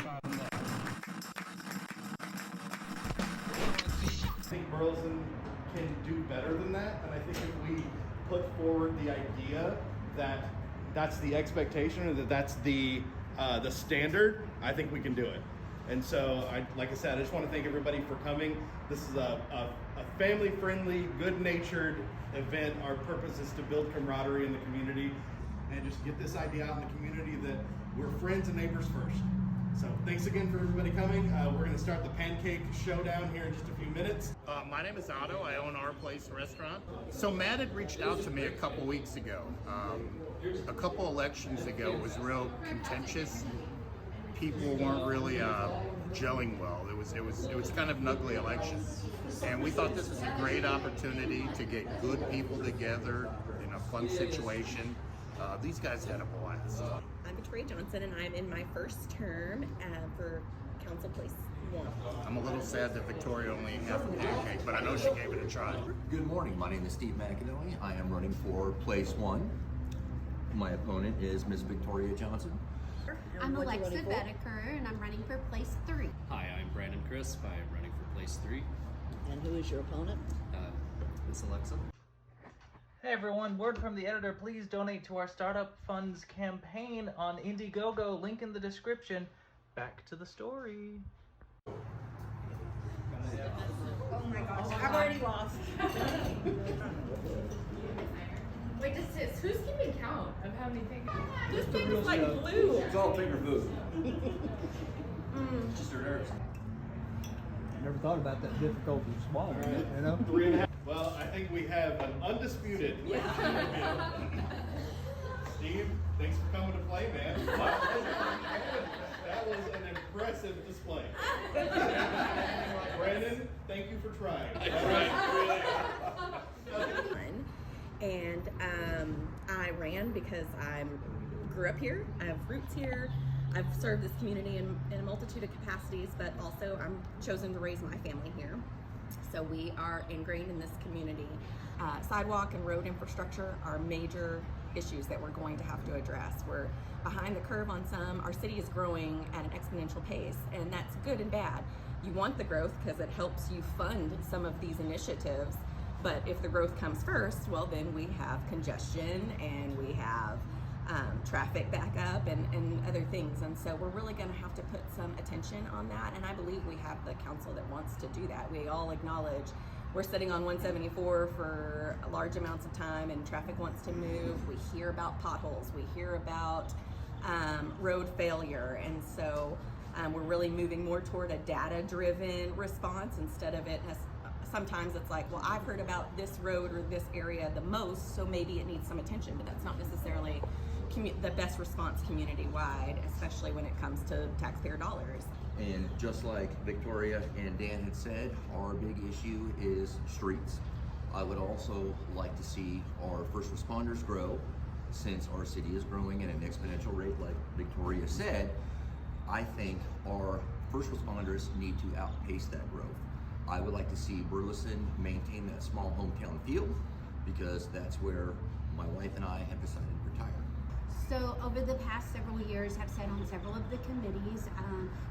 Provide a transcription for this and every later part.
I think Burleson can do better than that, and I think if we put forward the idea that that's the expectation or that that's the standard, I think we can do it. And so, like I said, I just want to thank everybody for coming. This is a family-friendly, good-natured event. Our purpose is to build camaraderie in the community and just get this idea out in the community that we're friends and neighbors first. So thanks again for everybody coming. We're going to start the Pancake Showdown here in just a few minutes. My name is Otto. I own Our Place Restaurant. So Matt had reached out to me a couple weeks ago. A couple elections ago, it was real contentious. People weren't really gelling well. It was kind of an ugly election, and we thought this was a great opportunity to get good people together in a fun situation. These guys had a blast. I'm Victoria Johnson, and I'm in my first term for Council Place 1. I'm a little sad that Victoria only had a pancake, but I know she gave it a try. Good morning. My name is Steve McClendon. I am running for Place 1. My opponent is Ms. Victoria Johnson. I'm Alexa Boedeker, and I'm running for Place 3. Hi, I'm Brandon Crisp. I'm running for Place 3. And who is your opponent? Miss Alexa. Hey everyone, word from the editor, please donate to our Startup Funds campaign on Indiegogo, link in the description. Back to the story. Oh my gosh, I've already lost. Wait, who's keeping count of how many things? This thing is like blue. It's all finger food. Just her nerves. Never thought about that difficult and small, you know? 3.5. Well, I think we have an undisputed. Steve, thanks for coming to play, man. That was an impressive display. Brandon, thank you for trying. I tried. And I ran because I grew up here. I have roots here. I've served this community in a multitude of capacities, but also I'm chosen to raise my family here. So we are ingrained in this community. Sidewalk and road infrastructure are major issues that we're going to have to address. We're behind the curve on some. Our city is growing at an exponential pace, and that's good and bad. You want the growth because it helps you fund some of these initiatives, but if the growth comes first, well, then we have congestion and we have traffic backup and other things. And so we're really going to have to put some attention on that. And I believe we have the council that wants to do that. We all acknowledge we're sitting on 174 for large amounts of time and traffic wants to move. We hear about potholes. We hear about road failure. And so we're really moving more toward a data-driven response instead of it as sometimes it's like, well, I've heard about this road or this area the most, so maybe it needs some attention, but that's not necessarily the best response community-wide, especially when it comes to taxpayer dollars. And just like Victoria and Dan had said, our big issue is streets. I would also like to see our first responders grow. Since our city is growing at an exponential rate, like Victoria said, I think our first responders need to outpace that growth. I would like to see Burleson maintain that small hometown feel because that's where my wife and I have decided to retire. So over the past several years, I've sat on several of the committees,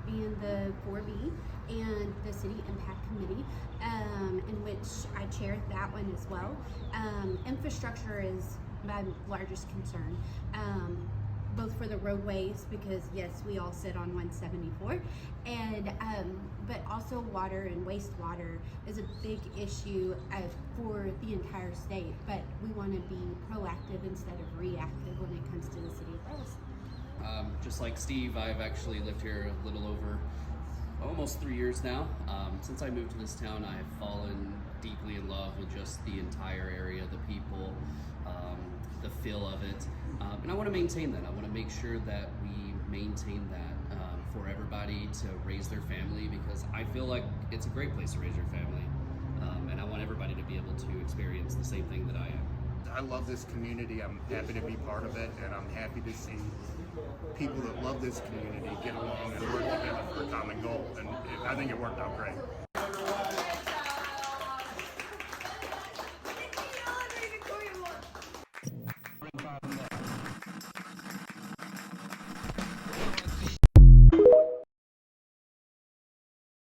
being the 4B and the City Impact Committee, in which I chaired that one as well. Infrastructure is my largest concern. Both for the roadways, because yes, we all sit on 174, and but also water and wastewater is a big issue for the entire state. But we want to be proactive instead of reactive when it comes to the city of Burleson. Just like Steve, I've actually lived here a little over almost 3 years now. Since I moved to this town, I have fallen deeply in love with just the entire area, the people, the feel of it, and I want to maintain that. I want to make sure that we maintain that for everybody to raise their family, because I feel like it's a great place to raise your family, and I want everybody to be able to experience the same thing that I am. I love this community. I'm happy to be part of it, and I'm happy to see people that love this community get along and work together for a common goal, and I think it worked out great.